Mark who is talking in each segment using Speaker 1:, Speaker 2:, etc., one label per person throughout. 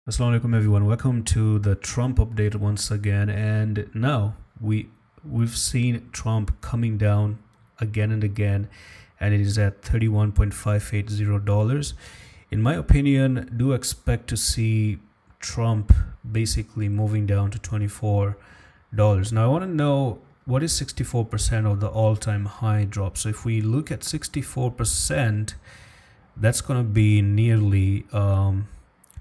Speaker 1: Assalamu alaikum everyone, welcome to the Trump update once again. And now we've seen Trump coming down again and again, and it is at $31.580. In my opinion, do expect to see Trump basically moving down to $24. Now I want to know what is 64% of the all-time high drop. So if we look at 64%, that's going to be nearly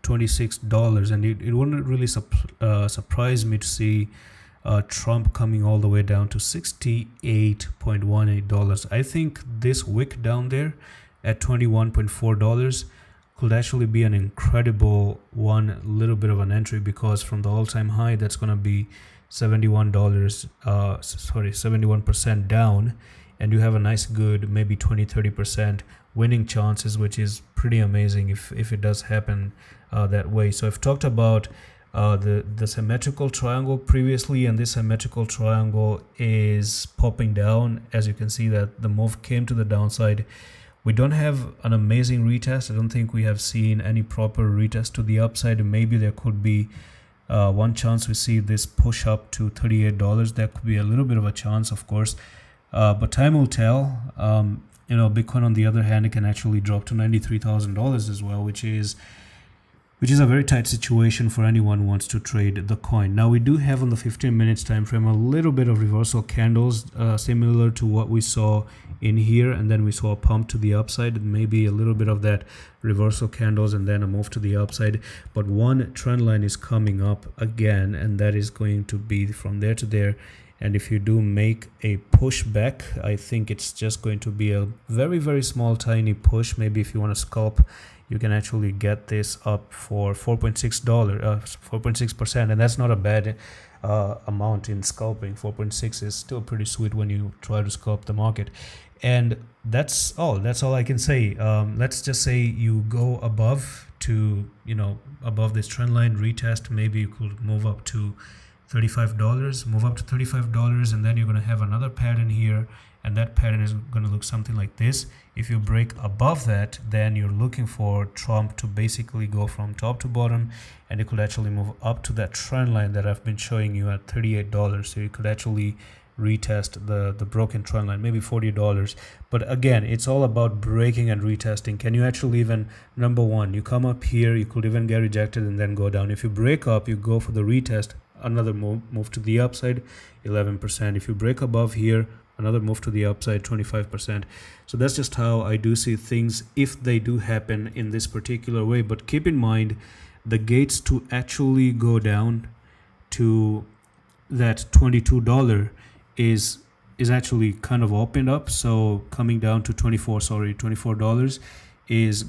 Speaker 1: $26, and it wouldn't really surprise me to see Trump coming all the way down to $68.18. I think this wick down there at $21.4 could actually be an incredible one, little bit of an entry, because from the all-time high that's going to be $71 down, and you have a nice good maybe 20-30% winning chances, which is pretty amazing if it does happen that way. So I've talked about the symmetrical triangle previously, and this symmetrical triangle is popping down. As you can see that the move came to the downside. We don't have an amazing retest. I don't think we have seen any proper retest to the upside. Maybe there could be one chance we see this push up to $38. That could be a little bit of a chance, of course, but time will tell. Bitcoin on the other hand, it can actually drop to $93,000 as well, which is a very tight situation for anyone who wants to trade the coin. Now we do have on the 15 minutes time frame a little bit of reversal candles, similar to what we saw in here, and then we saw a pump to the upside, maybe a little bit of that reversal candles and then a move to the upside. But one trend line is coming up again, and that is going to be from there to there. And if you do make a push back, I think it's just going to be a very, very small, tiny push. Maybe if you want to scalp, you can actually get this up for $4.6%, and that's not a bad amount in scalping. 4.6 is still pretty sweet when you try to scalp the market. And that's all I can say. Let's just say you go above above this trend line retest. Maybe you could move up to $35, and then you're going to have another pattern here, and that pattern is going to look something like this. If you break above that, then you're looking for Trump to basically go from top to bottom, and it could actually move up to that trend line that I've been showing you at $38. So you could actually retest the broken trend line, maybe $40. But again, it's all about breaking and retesting. Can you actually even, number one, you come up here, you could even get rejected and then go down. If you break up, you go for the retest, another move to the upside, 11%. If you break above here, another move to the upside, 25%. So that's just how I do see things if they do happen in this particular way. But keep in mind, the gates to actually go down to that $22 is actually kind of opened up. So coming down to $24 is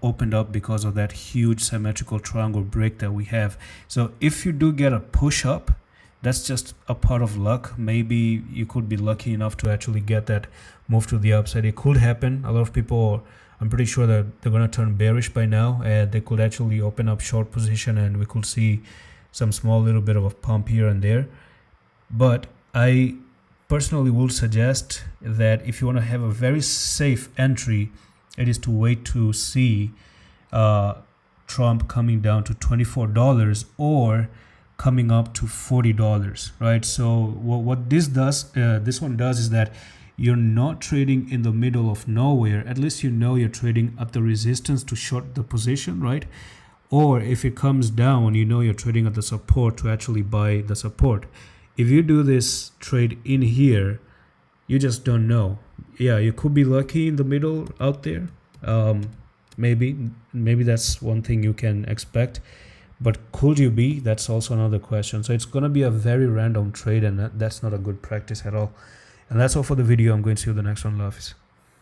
Speaker 1: opened up because of that huge symmetrical triangle break that we have. So if you do get a push up, that's just a part of luck. Maybe you could be lucky enough to actually get that move to the upside. It could happen. A lot of people, I'm pretty sure that they're going to turn bearish by now, and they could actually open up short position, and we could see some small little bit of a pump here and there. But I personally would suggest that if you want to have a very safe entry, it is to wait to see Trump coming down to $24 or coming up to $40, right? So what this one does is that you're not trading in the middle of nowhere. At least you're trading at the resistance to short the position, right? Or if it comes down, you're trading at the support to actually buy the support. If you do this trade in here, you just don't know. Yeah, you could be lucky in the middle out there. Maybe that's one thing you can expect. But could you be? That's also another question. So it's going to be a very random trade, and that's not a good practice at all. And that's all for the video. I'm going to see you in the next one. Love.